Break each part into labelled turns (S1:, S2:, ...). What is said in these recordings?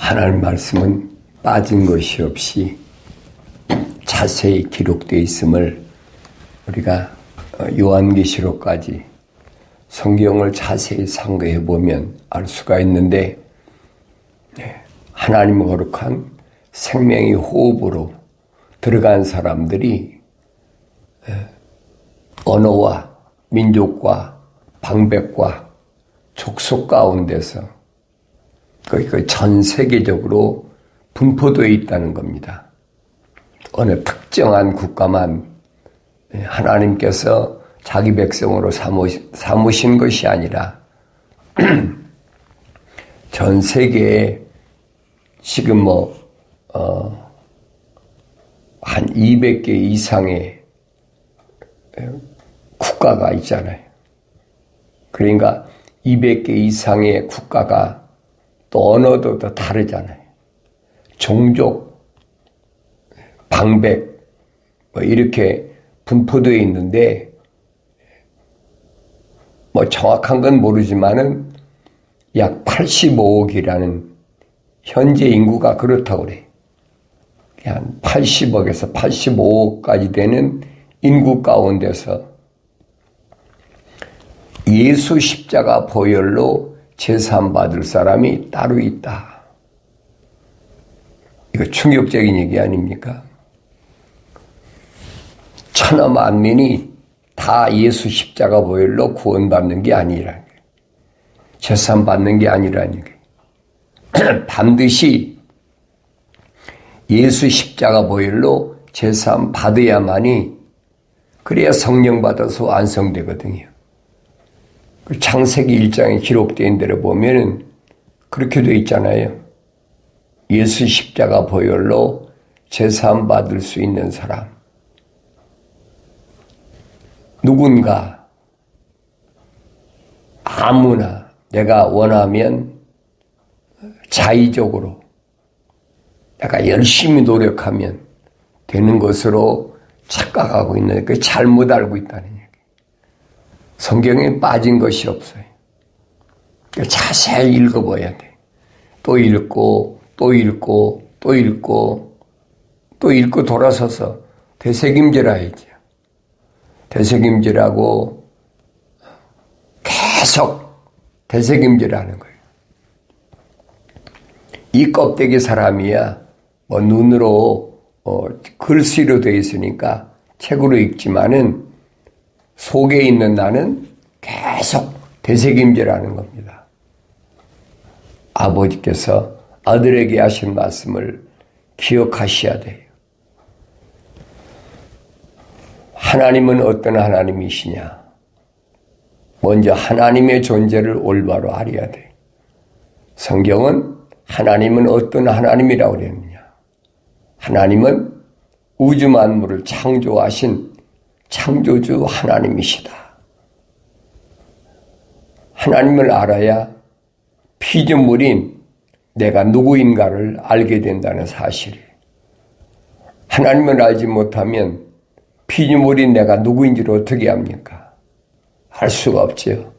S1: 하나님 말씀은 빠진 것이 없이 자세히 기록되어 있음을 우리가 요한계시록까지 성경을 자세히 상고해 보면 알 수가 있는데, 하나님 거룩한 생명의 호흡으로 들어간 사람들이 언어와 민족과 방백과 족속 가운데서 거의 전 세계적으로 분포되어 있다는 겁니다. 어느 특정한 국가만 하나님께서 자기 백성으로 삼으신 것이 아니라 전 세계에 지금 한 200개 이상의 국가가 있잖아요. 그러니까 200개 이상의 국가가 또 언어도 더 다르잖아요. 종족, 방백 이렇게 분포되어 있는데 정확한 건 모르지만은 약 85억이라는 현재 인구가 그렇다고 그래요. 한 80억에서 85억까지 되는 인구 가운데서 예수 십자가 보혈로 제사함 받을 사람이 따로 있다. 이거 충격적인 얘기 아닙니까? 천하 만민이 다 예수 십자가 보혈로 구원받는 게 아니라는 거예요. 제사함 받는 게 아니라는 거예요. 반드시 예수 십자가 보혈로 제사함 받아야만이, 그래야 성령 받아서 완성되거든요. 창세기 1장에 기록된 대로 보면은 그렇게 되어 있잖아요. 예수 십자가 보혈로 제사함 받을 수 있는 사람. 누군가 아무나 내가 원하면 자의적으로 내가 열심히 노력하면 되는 것으로 착각하고 있는, 그 잘못 알고 있다는 얘기. 성경에 빠진 것이 없어요. 자세히 읽어봐야 돼. 또 읽고 또 읽고 또 읽고 또 읽고 돌아서서 되새김질해야죠. 되새김질하고 계속 되새김질하는 거예요. 이 껍데기 사람이야 눈으로 글씨로 되어 있으니까 책으로 읽지만은 속에 있는 나는 계속 되새김질하는 겁니다. 아버지께서 아들에게 하신 말씀을 기억하셔야 돼요. 하나님은 어떤 하나님이시냐? 먼저 하나님의 존재를 올바로 알아야 돼. 성경은 하나님은 어떤 하나님이라고 그랬느냐? 하나님은 우주 만물을 창조하신 창조주 하나님이시다. 하나님을 알아야 피조물인 내가 누구인가를 알게 된다는 사실이에요. 하나님을 알지 못하면 피조물인 내가 누구인지를 어떻게 합니까? 알 수가 없죠.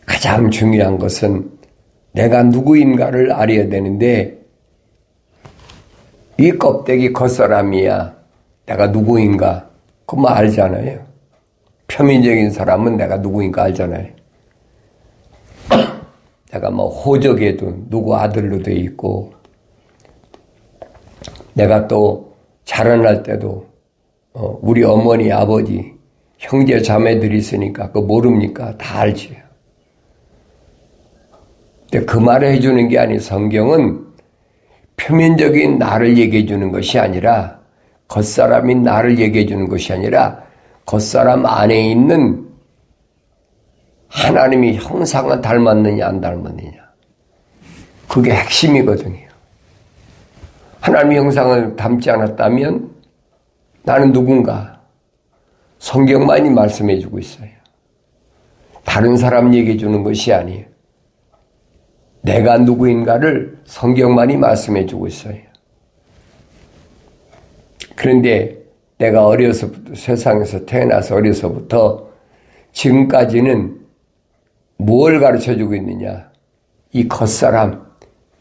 S1: 가장 중요한 것은 내가 누구인가를 알아야 되는데, 이 껍데기 겉사람이야 내가 누구인가 그거 알잖아요. 표면적인 사람은 내가 누구인가 알잖아요. 내가 호적에도 누구 아들로 돼 있고, 내가 또 자라날 때도 우리 어머니, 아버지, 형제, 자매들이 있으니까 그거 모릅니까? 다 알지. 근데 그 말을 해주는 게 아니, 성경은 표면적인 나를 얘기해 주는 것이 아니라, 겉사람인 나를 얘기해 주는 것이 아니라 겉사람 안에 있는 하나님의 형상을 닮았느냐 안 닮았느냐, 그게 핵심이거든요. 하나님의 형상을 닮지 않았다면 나는 누군가? 성경만이 말씀해 주고 있어요. 다른 사람 얘기해 주는 것이 아니에요. 내가 누구인가를 성경만이 말씀해 주고 있어요. 그런데 내가 어려서부터, 세상에서 태어나서 어려서부터 지금까지는 뭘 가르쳐 주고 있느냐? 이 겉사람,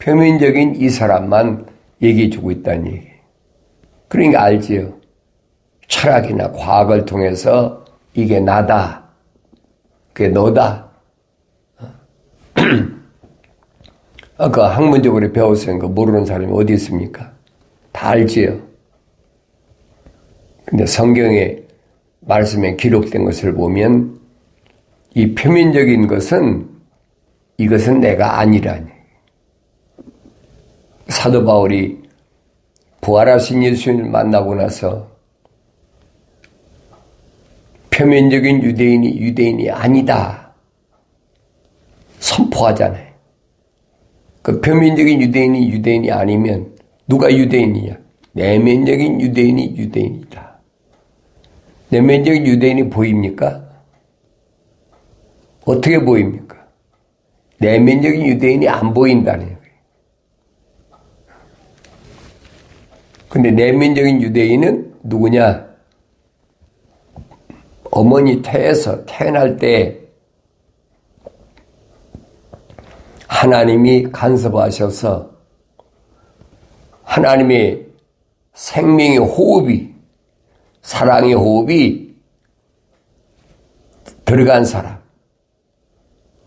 S1: 표면적인 이 사람만 얘기해주고 있다는 얘기예요. 그러니까 알지요. 철학이나 과학을 통해서 이게 나다, 그게 너다. 아까 학문적으로 배웠으니까 모르는 사람이 어디 있습니까? 다 알지요. 근데 성경의 말씀에 기록된 것을 보면 이 표면적인 것은 이것은 내가 아니라니. 사도 바울이 부활하신 예수님을 만나고 나서 표면적인 유대인이 유대인이 아니다 선포하잖아요. 그 표면적인 유대인이 유대인이 아니면 누가 유대인이냐? 내면적인 유대인이 유대인이다. 내면적인 유대인이 보입니까? 어떻게 보입니까? 내면적인 유대인이 안 보인다는 거예요. 근데 내면적인 유대인은 누구냐? 어머니 태에서 태어날 때 하나님이 간섭하셔서 하나님의 생명의 호흡이, 사랑의 호흡이 들어간 사람.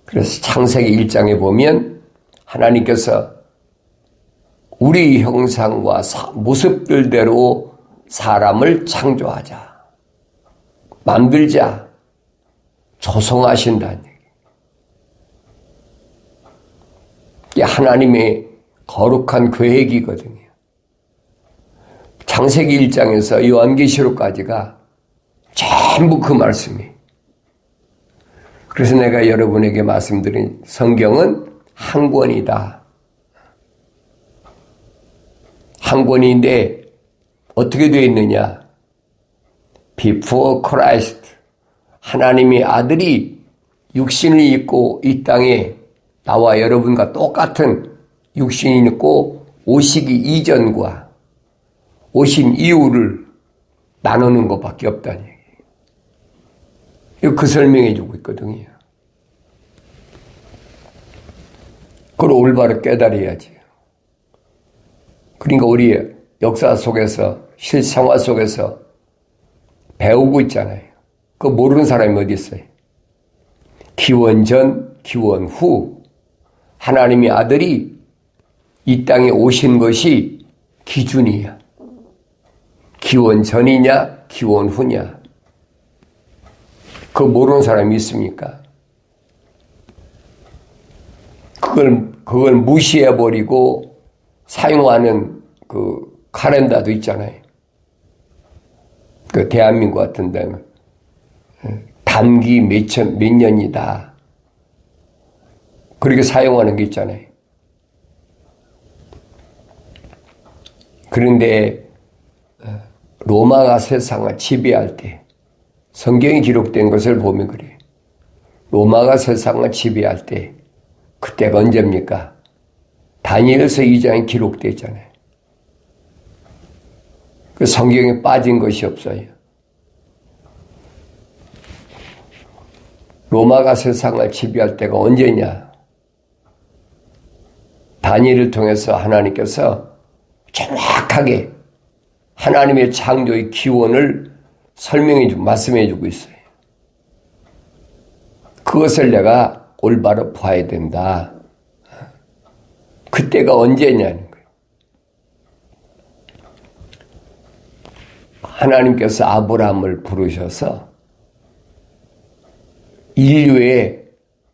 S1: 그래서 창세기 1장에 보면 하나님께서 우리 형상과 모습들대로 사람을 창조하자, 만들자, 조성하신다는 얘기예요. 이게 하나님의 거룩한 계획이거든요. 창세기 1장에서 요한계시록까지가 전부 그 말씀이에요. 그래서 내가 여러분에게 말씀드린 성경은 한 권이다. 한 권인데 어떻게 되어 있느냐? Before Christ, 하나님의 아들이 육신을 입고 이 땅에 나와 여러분과 똑같은 육신이 있고 오시기 이전과 오신 이후를 나누는 것밖에 없다는 얘기예요. 이거 그 설명해 주고 있거든요. 그걸 올바로 깨달아야지. 그러니까 우리 역사 속에서, 실생활 속에서 배우고 있잖아요. 그거 모르는 사람이 어디 있어요? 기원 전, 기원 후. 하나님의 아들이 이 땅에 오신 것이 기준이야. 기원 전이냐, 기원 후냐. 그거 모르는 사람이 있습니까? 그걸 무시해버리고 사용하는 그 카렌다도 있잖아요. 그 대한민국 같은 데는 단기 몇 년이다. 그렇게 사용하는 게 있잖아요. 그런데 로마가 세상을 지배할 때 성경이 기록된 것을 보면 그래요. 로마가 세상을 지배할 때 그때가 언제입니까? 다니엘서 2장에 기록되어 있잖아요. 그 성경에 빠진 것이 없어요. 로마가 세상을 지배할 때가 언제냐? 다니엘을 통해서 하나님께서 정확하게 하나님의 창조의 기원을 설명해주고 말씀해주고 있어요. 그것을 내가 올바로 봐야 된다. 그때가 언제냐는 거예요. 하나님께서 아브라함을 부르셔서 인류의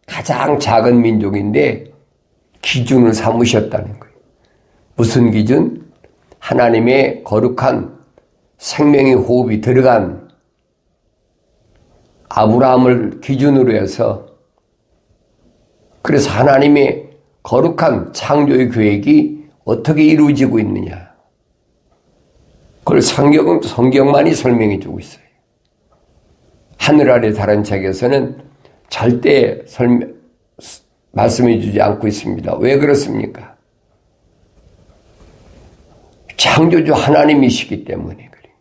S1: 가장 작은 민족인데 기준을 삼으셨다는 거예요. 무슨 기준? 하나님의 거룩한 생명의 호흡이 들어간 아브라함을 기준으로 해서 그래서 하나님의 거룩한 창조의 계획이 어떻게 이루어지고 있느냐. 그걸 성경만이 설명해 주고 있어요. 하늘 아래 다른 책에서는 절대 말씀해 주지 않고 있습니다. 왜 그렇습니까? 창조주 하나님이시기 때문에 그래요.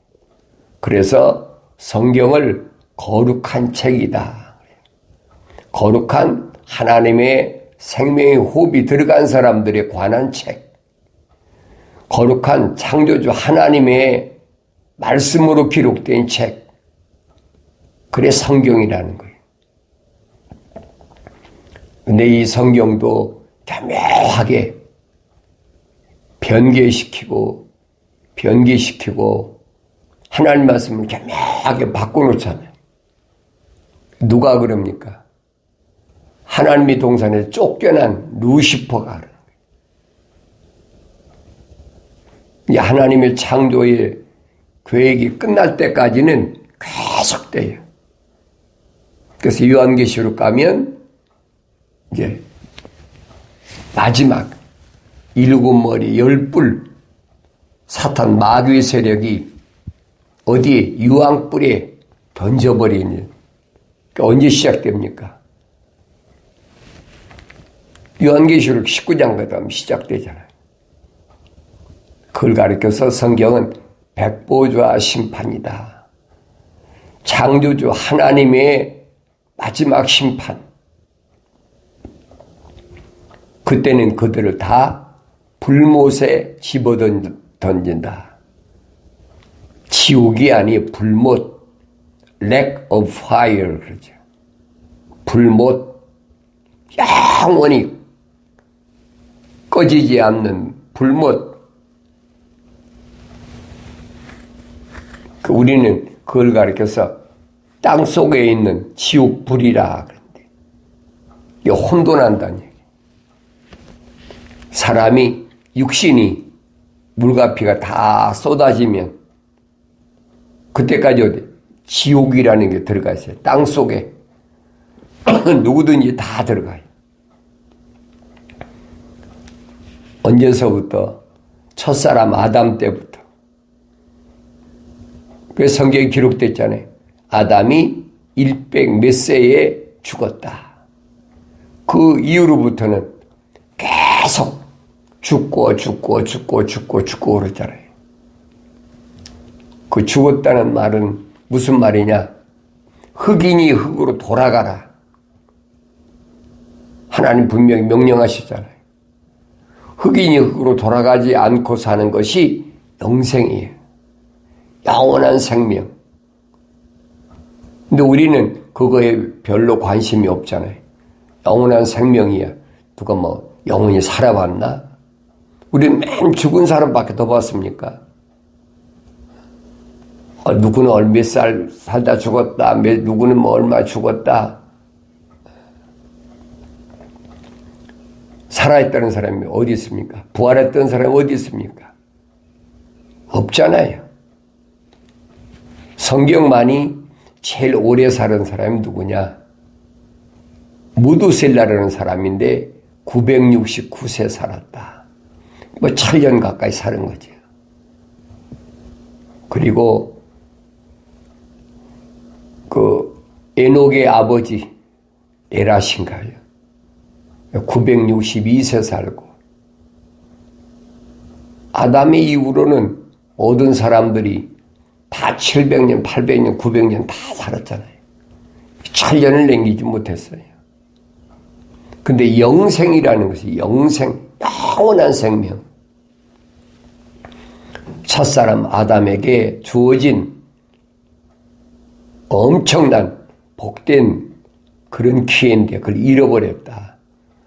S1: 그래서 성경을 거룩한 책이다. 거룩한 하나님의 생명의 호흡이 들어간 사람들에 관한 책, 거룩한 창조주 하나님의 말씀으로 기록된 책, 그래 성경이라는 거예요. 근데 이 성경도 교묘하게 변개시키고 하나님 말씀을 교묘하게 바꿔놓잖아요. 누가 그럽니까? 하나님의 동산에 쫓겨난 루시퍼가 그러는 거예요. 하나님의 창조의 계획이 끝날 때까지는 계속돼요. 그래서 요한계시록 가면 이제 마지막 7머리 10뿔 사탄 마귀의 세력이 어디에 유황불에 던져버리는, 그러니까 언제 시작됩니까? 요한계시록 19장 가면 시작되잖아요. 그걸 가리켜서 성경은 백보좌 심판이다. 창조주 하나님의 마지막 심판. 그때는 그들을 다 불못에 집어던진다. 지옥이 아니 불못, lake of fire 그러죠. 불못, 영원히 꺼지지 않는 불못. 우리는 그걸 가리켜서 땅 속에 있는 지옥불이라 그런데 이게 혼돈한다는 얘기. 사람이 육신이 물과 피가 다 쏟아지면 그때까지 어디 지옥이라는 게 들어가 있어요. 땅 속에 누구든지 다 들어가요. 언제서부터? 첫사람 아담 때부터. 그래서 성경에 기록됐잖아요. 아담이 100 몇 세에 죽었다. 그 이후로부터는 계속 죽고 그러잖아요. 그 죽었다는 말은 무슨 말이냐? 흑인이 흑으로 돌아가라. 하나님 분명히 명령하시잖아요. 흑인이 흑으로 돌아가지 않고 사는 것이 영생이에요. 영원한 생명. 근데 우리는 그거에 별로 관심이 없잖아요. 영원한 생명이야. 누가 뭐 영원히 살아봤나? 우리는 맨 죽은 사람밖에 더 봤습니까? 누구는 몇 살 살다 죽었다. 누구는 뭐 얼마 죽었다. 살아있다는 사람이 어디 있습니까? 부활했던 사람이 어디 있습니까? 없잖아요. 성경만이 제일 오래 사는 사람이 누구냐? 무두셀라라는 사람인데 969세 살았다. 뭐 1000년 가까이 사는 거죠. 그리고 그 에녹의 아버지 에라신가요? 962세 살고, 아담의 이후로는 모든 사람들이 다 700년, 800년, 900년 다 살았잖아요. 1000년을 남기지 못했어요. 근데 영생이라는 것이 영생, 영원한 생명. 첫사람 아담에게 주어진 엄청난 복된 그런 기회인데 그걸 잃어버렸다.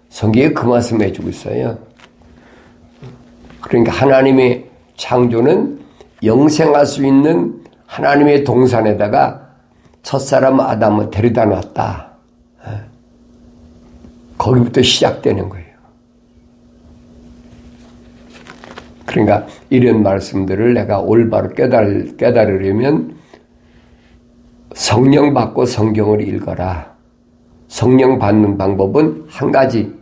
S1: 성경에 그 말씀 해주고 있어요. 그러니까 하나님의 창조는 영생할 수 있는 하나님의 동산에다가 첫사람 아담을 데려다 놨다. 거기부터 시작되는 거예요. 그러니까 이런 말씀들을 내가 올바로 깨달으려면 성령 받고 성경을 읽어라. 성령 받는 방법은 한 가지.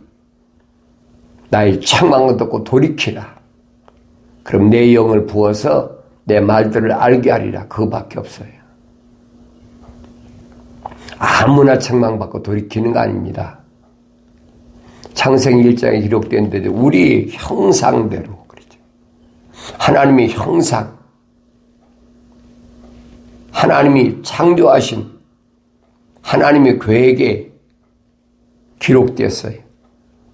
S1: 나의 책망을 듣고 돌이키라. 그럼 내 영을 부어서 내 말들을 알게 하리라. 그거밖에 없어요. 아무나 책망받고 돌이키는 거 아닙니다. 창세기 1장에 기록된 데도 우리 형상대로 그러죠. 하나님의 형상, 하나님이 창조하신 하나님의 계획에 기록됐어요.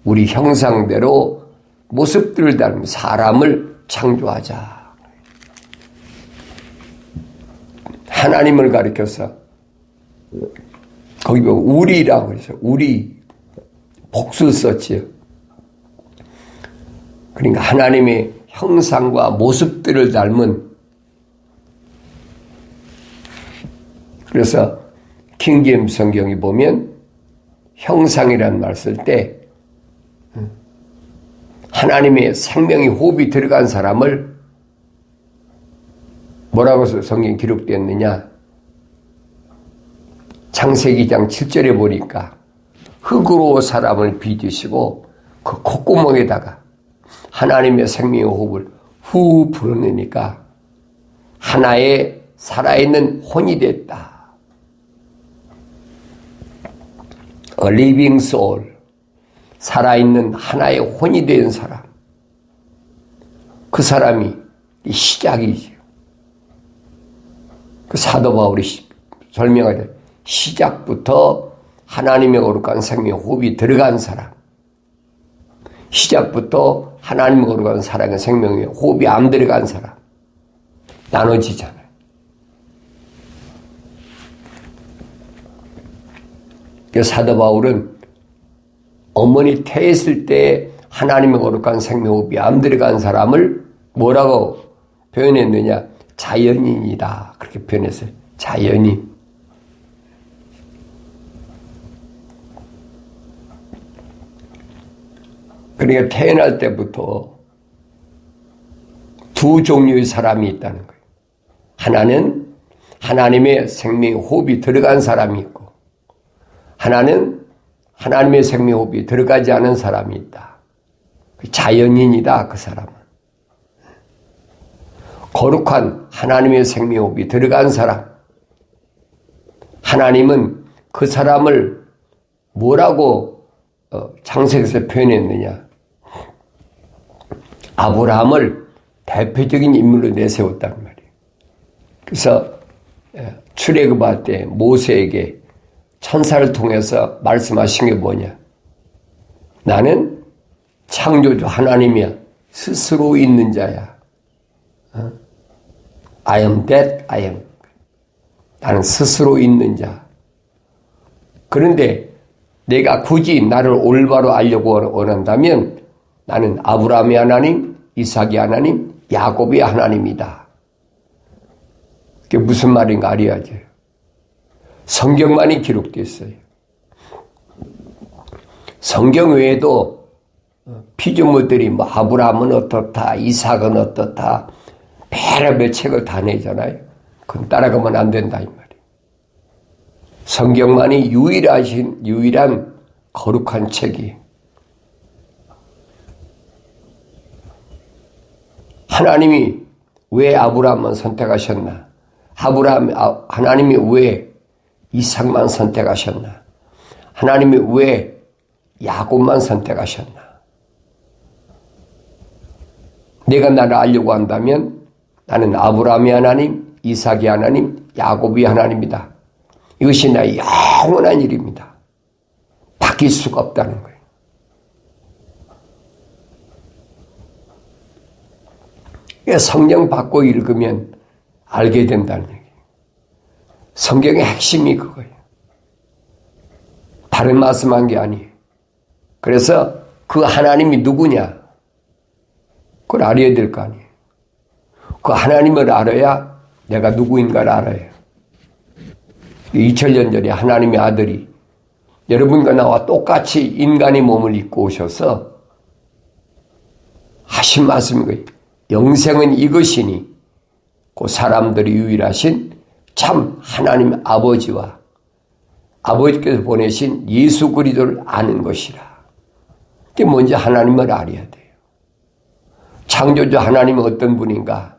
S1: 우리 형상대로 모습들을 닮은 사람을 창조하자. 하나님을 가리켜서 거기 보면 우리라고 그래서 우리 복수 썼지요. 그러니까 하나님의 형상과 모습들을 닮은, 그래서 킹제임스 성경이 보면 형상이라는 말 쓸 때 하나님의 생명이 호흡이 들어간 사람을 뭐라고 성경에 기록되었느냐? 창세기 2장 7절에 보니까 흙으로 사람을 빚으시고 그 콧구멍에다가 하나님의 생명의 호흡을 후 불어내니까 하나의 살아있는 혼이 됐다. A living soul. 살아있는 하나의 혼이 된 사람. 그 사람이 시작이죠. 그 사도 바울이 설명하되 시작부터 하나님의 거룩한 생명의 호흡이 들어간 사람. 시작부터 하나님의 거룩한 사랑의 생명의 호흡이 안 들어간 사람. 나눠지잖아요. 그 사도 바울은 어머니 태했을 때 하나님의 거룩한 생명호흡이 안 들어간 사람을 뭐라고 표현했느냐? 자연인이다. 그렇게 표현했어요. 자연인. 그러니까 태어날 때부터 두 종류의 사람이 있다는 거예요. 하나는 하나님의 생명의 호흡이 들어간 사람이 있고, 하나는 하나님의 생명호흡이 들어가지 않은 사람이 있다. 자연인이다, 그 사람은. 거룩한 하나님의 생명호흡이 들어간 사람. 하나님은 그 사람을 뭐라고 창세기에서 표현했느냐? 아브라함을 대표적인 인물로 내세웠단 말이에요. 그래서 출애굽할 때 모세에게 천사를 통해서 말씀하신 게 뭐냐? 나는 창조주 하나님이야. 스스로 있는 자야. I am that I am. 나는 스스로 있는 자. 그런데 내가 굳이 나를 올바로 알려고 원한다면 나는 아브라함의 하나님, 이삭의 하나님, 야곱의 하나님이다. 그게 무슨 말인가 알아야죠. 성경만이 기록되어 있어요. 성경 외에도 피조물들이 뭐 아브라함은 어떻다, 이삭은 어떻다, 별의별 책을 다 내잖아요. 그건 따라가면 안 된다 이 말이에요. 성경만이 유일한 거룩한 책이. 하나님이 왜 아브라함만 선택하셨나? 하나님이 왜 이삭만 선택하셨나? 하나님이 왜 야곱만 선택하셨나? 내가 나를 알려고 한다면 나는 아브라함의 하나님, 이삭의 하나님, 야곱의 하나님이다. 이것이 나의 영원한 일입니다. 바뀔 수가 없다는 거예요. 성경 받고 읽으면 알게 된다는 얘기예요. 성경의 핵심이 그거예요. 다른 말씀한 게 아니에요. 그래서 그 하나님이 누구냐? 그걸 알아야 될 거 아니에요. 그 하나님을 알아야 내가 누구인가를 알아요. 2000년 전에 하나님의 아들이 여러분과 나와 똑같이 인간의 몸을 입고 오셔서 하신 말씀인 거예요. 영생은 이것이니 그 사람들이 유일하신 참 하나님 아버지와 아버지께서 보내신 예수 그리스도를 아는 것이라. 이게 뭔지 하나님을 알아야 돼요. 창조주 하나님은 어떤 분인가?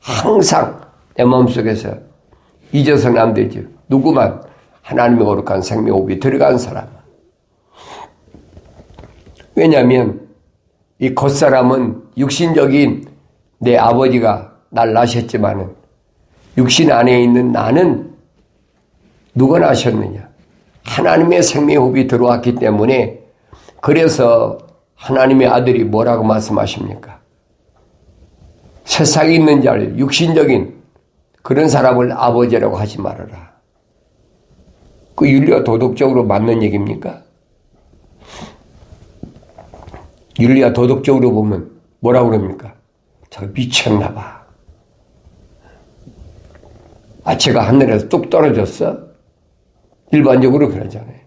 S1: 항상 내 마음속에서 잊어서는 안 되죠. 누구만? 하나님의 거룩한 생명호흡이 들어간 사람은. 왜냐하면 이 겉사람은 육신적인 내 아버지가 날 낳으셨지만은 육신 안에 있는 나는 누가 낳으셨느냐? 하나님의 생명호흡이 들어왔기 때문에 그래서 하나님의 아들이 뭐라고 말씀하십니까? 세상에 있는 자를 육신적인 그런 사람을 아버지라고 하지 말아라. 그 윤리와 도덕적으로 맞는 얘기입니까? 윤리와 도덕적으로 보면 뭐라고 그럽니까? 저 미쳤나 봐. 제가 하늘에서 뚝 떨어졌어? 일반적으로 그러잖아요.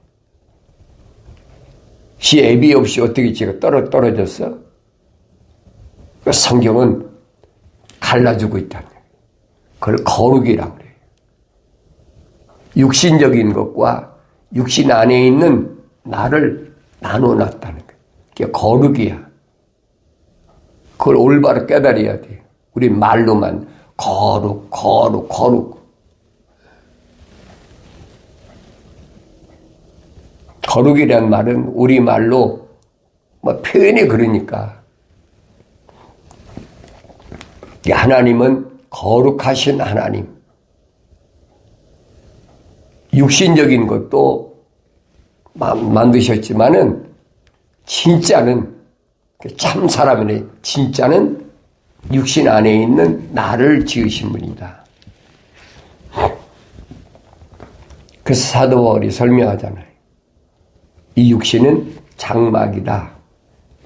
S1: 예비 없이 어떻게 제가 떨어졌어? 성경은 갈라주고 있다는 거예요. 그걸 거룩이라고 그래요. 육신적인 것과 육신 안에 있는 나를 나눠놨다는 거예요. 그게 거룩이야. 그걸 올바로 깨달아야 돼요. 우리 말로만 거룩. 거룩이란 말은 우리말로 표현이 그러니까 하나님은 거룩하신 하나님. 육신적인 것도 만드셨지만은 진짜는 참 사람이네. 진짜는 육신 안에 있는 나를 지으신 분이다. 그래서 사도 바울이 설명하잖아요. 이 육신은 장막이다.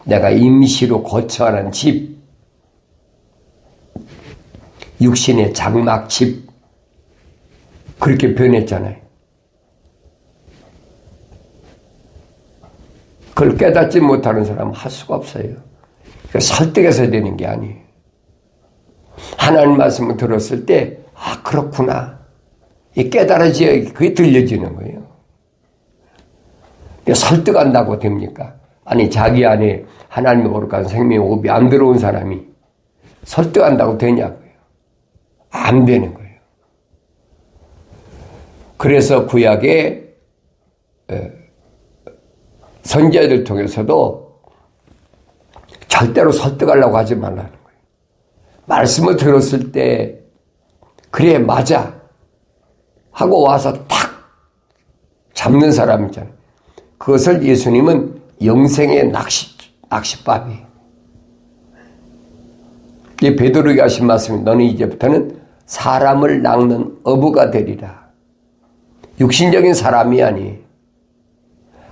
S1: 내가 임시로 거처하는 집. 육신의 장막 집. 그렇게 표현했잖아요. 그걸 깨닫지 못하는 사람은 할 수가 없어요. 설득해서 되는 게 아니에요. 하나님 말씀을 들었을 때 그렇구나. 깨달아져야 그게 들려지는 거예요. 설득한다고 됩니까? 아니 자기 안에 하나님의 거룩한 생명의 호흡이 안 들어온 사람이 설득한다고 되냐고요. 안 되는 거예요. 그래서 구약의 선지자들 통해서도 절대로 설득하려고 하지 말라는 거예요. 말씀을 들었을 때 그래 맞아 하고 와서 탁 잡는 사람 있잖아요. 그것을 예수님은 영생의 낚싯밥이에요. 이 베드로에게 하신 말씀이 너는 이제부터는 사람을 낚는 어부가 되리라. 육신적인 사람이 아니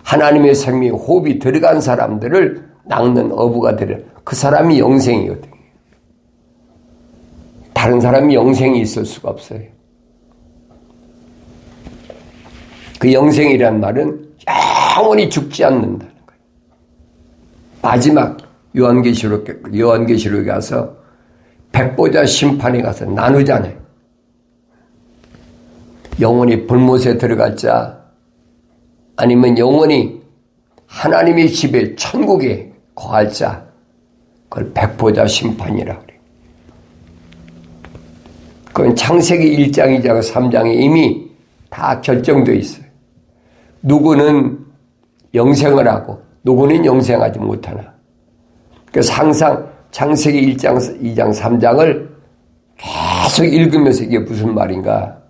S1: 하나님의 생명의 호흡이 들어간 사람들을 낚는 어부가 되리라. 그 사람이 영생이거든요. 다른 사람이 영생이 있을 수가 없어요. 그 영생이란 말은 영원히 죽지 않는다는 거예요. 마지막 요한계시록에 가서 백보자 심판에 가서 나누잖아요. 영원히 불못에 들어갈 자 아니면 영원히 하나님의 집에 천국에 거할 자 그걸 백보자 심판이라고 그래요. 그건 창세기 1장, 2장, 3장에 이미 다 결정되어 있어요. 누구는 영생을 하고 누구는 영생하지 못하나. 그래서 항상 창세기 1장, 2장, 3장을 계속 읽으면서 이게 무슨 말인가.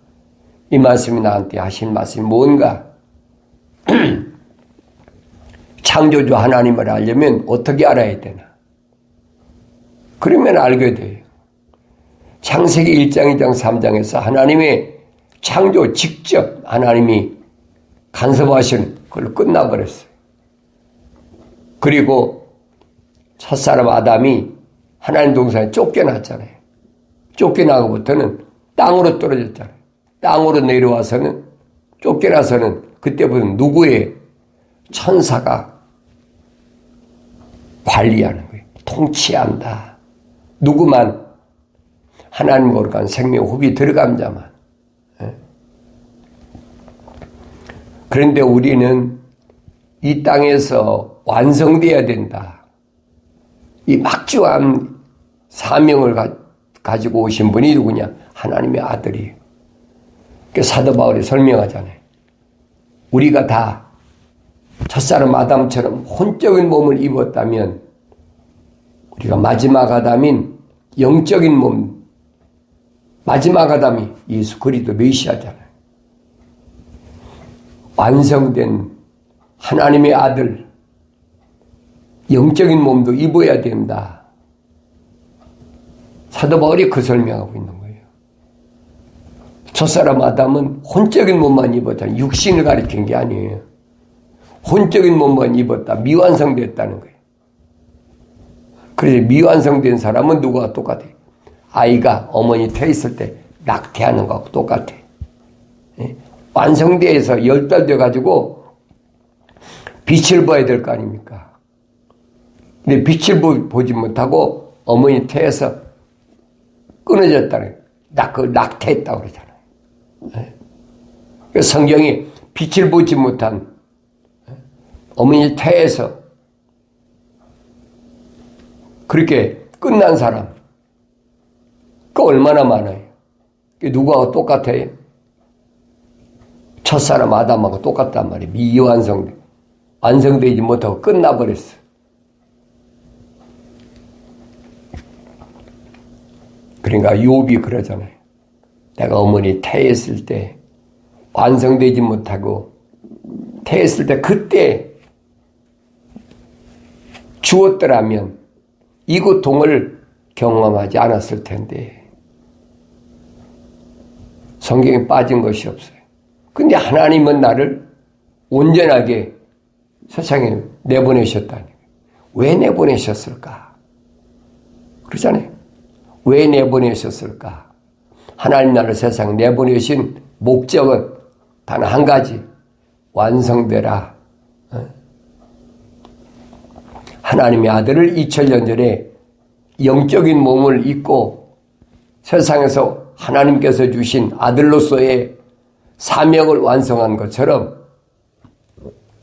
S1: 이 말씀이 나한테 하신 말씀이 뭔가. 창조주 하나님을 알려면 어떻게 알아야 되나. 그러면 알게 돼요. 창세기 1장, 2장, 3장에서 하나님의 창조 직접 하나님이 간섭하시는 그걸 끝나버렸어요. 그리고 첫사람 아담이 하나님 동산에 쫓겨났잖아요. 쫓겨나고부터는 땅으로 떨어졌잖아요. 땅으로 내려와서는 쫓겨나서는 그때부터 누구의 천사가 관리하는 거예요. 통치한다. 누구만 하나님 거룩한 생명 호흡이 들어간 자만. 그런데 우리는 이 땅에서 완성되어야 된다. 이 막중한 사명을 가지고 오신 분이 누구냐? 하나님의 아들이에요. 사도 바울이 설명하잖아요. 우리가 다 첫사람 아담처럼 혼적인 몸을 입었다면 우리가 마지막 아담인 영적인 몸, 마지막 아담이 예수 그리스도 메시아잖아요. 완성된 하나님의 아들, 영적인 몸도 입어야 된다. 사도 바울이 그 설명하고 있는 거예요. 첫사람 아담은 혼적인 몸만 입었다. 육신을 가리킨 게 아니에요. 혼적인 몸만 입었다. 미완성됐다는 거예요. 그래서 미완성된 사람은 누구와 똑같아요? 아이가 어머니 태에 있을 때 낙태하는 거하고 똑같아. 완성돼서 10달 돼가지고 빛을 봐야 될 거 아닙니까? 근데 빛을 보지 못하고 어머니 태에서 끊어졌다는 거예요. 그걸 낙태했다고 그러잖아요. 그래서 성경이 빛을 보지 못한 어머니 태에서 그렇게 끝난 사람, 그 얼마나 많아요. 누구하고 똑같아요? 첫사람 아담하고 똑같단 말이에요. 미완성돼. 완성되지 못하고 끝나버렸어. 그러니까 욥이 그러잖아요. 내가 어머니 태했을 때 완성되지 못하고 태했을 때 그때 주었더라면 이 고통을 경험하지 않았을 텐데 성경에 빠진 것이 없어요. 근데 하나님은 나를 온전하게 세상에 내보내셨다니. 왜 내보내셨을까? 그러잖아요. 왜 내보내셨을까? 하나님 나를 세상에 내보내신 목적은 단 한 가지. 완성되라. 하나님의 아들을 2000년 전에 영적인 몸을 입고 세상에서 하나님께서 주신 아들로서의 사명을 완성한 것처럼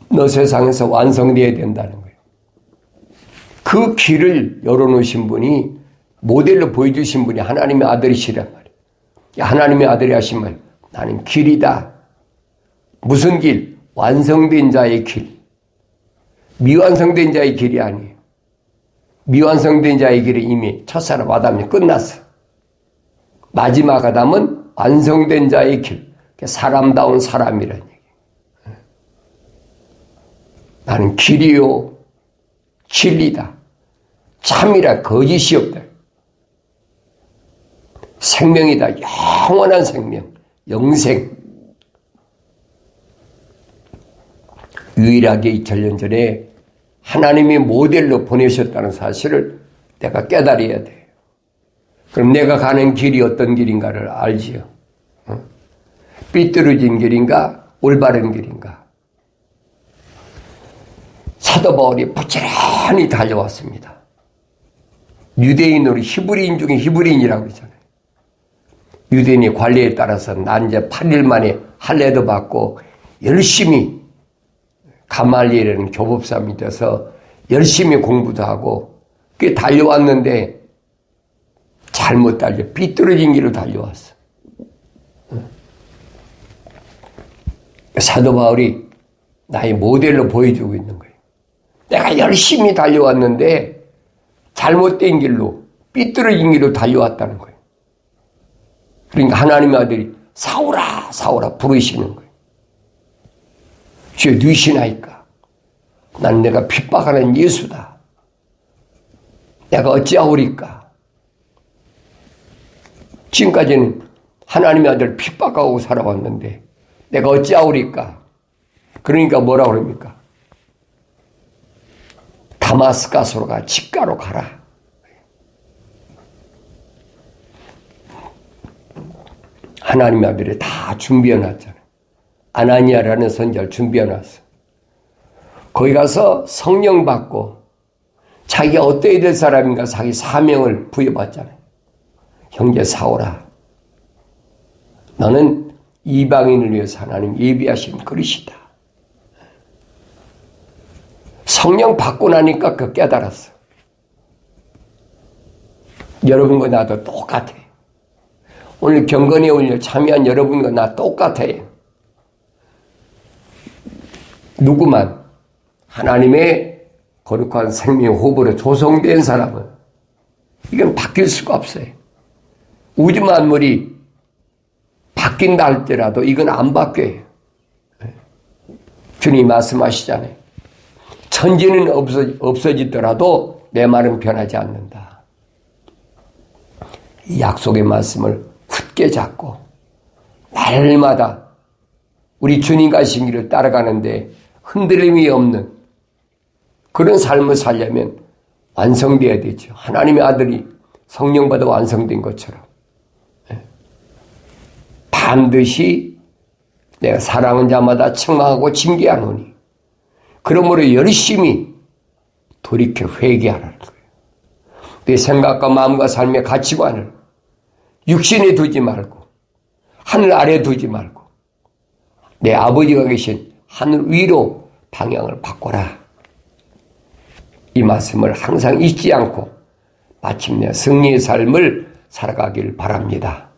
S1: 너 세상에서 완성되어야 된다는 거예요. 그 길을 열어놓으신 분이 모델로 보여주신 분이 하나님의 아들이시란 말이에요. 하나님의 아들이 하신 말, 나는 길이다. 무슨 길? 완성된 자의 길. 미완성된 자의 길이 아니에요. 미완성된 자의 길이 이미 첫사람 아담이 끝났어. 마지막 아담은 완성된 자의 길. 사람다운 사람이라는 얘기예요. 나는 길이요 진리다. 참이라 거짓이 없다. 생명이다. 영원한 생명. 영생. 유일하게 2000년 전에 하나님이 모델로 보내셨다는 사실을 내가 깨달아야 돼요. 그럼 내가 가는 길이 어떤 길인가를 알지요. 삐뚤어진 길인가 올바른 길인가. 사도 바울이 부지런히 달려왔습니다. 유대인으로 히브리인 중에 히브리인이라고 그러잖아요. 유대인의 관례에 따라서 난 이제 8일 만에 할례도 받고 열심히 가말리엘이라는 교법사님이 돼서 열심히 공부도 하고 꽤 달려왔는데 잘못 달려 삐뚤어진 길로 달려왔어. 사도 바울이 나의 모델로 보여주고 있는 거예요. 내가 열심히 달려왔는데 잘못된 길로 삐뚤어진 길로 달려왔다는 거예요. 그러니까 하나님의 아들이 사오라 사오라 부르시는 거예요. 주여 누이시나이까? 난 내가 핍박하는 예수다. 내가 어찌하오리까? 지금까지는 하나님의 아들을 핍박하고 살아왔는데 내가 어찌하오리까? 그러니까 뭐라고 그럽니까? 다마스가스로 가, 직가로 가라. 하나님의 아들이 다 준비해놨잖아요. 아나니아라는 선지자를 준비해놨어. 거기 가서 성령 받고 자기가 어떠해야 될 사람인가 자기 사명을 부여받잖아요. 형제 사오라. 너는 이방인을 위해서 하나님 예비하신 그릇이다. 성령 받고 나니까 그 깨달았어. 여러분과 나도 똑같아. 오늘 경건에 올려 참여한 여러분과 나 똑같아요. 누구만 하나님의 거룩한 생명 호흡으로 조성된 사람은 이건 바뀔 수가 없어요. 우주 만물이 바뀐다 할지라도 이건 안 바뀌어요. 주님 말씀하시잖아요. 천지는 없어지더라도 내 말은 변하지 않는다. 이 약속의 말씀을 굳게 잡고 날마다 우리 주님 가신 길을 따라가는데 흔들림이 없는 그런 삶을 살려면 완성되어야 되죠. 하나님의 아들이 성령받아 완성된 것처럼 반드시 내가 사랑하는 자마다 책망하고 징계하노니 그러므로 열심히 돌이켜 회개하라는 거예요. 내 생각과 마음과 삶의 가치관을 육신에 두지 말고 하늘 아래 두지 말고 내 아버지가 계신 하늘 위로 방향을 바꿔라. 이 말씀을 항상 잊지 않고 마침내 승리의 삶을 살아가길 바랍니다.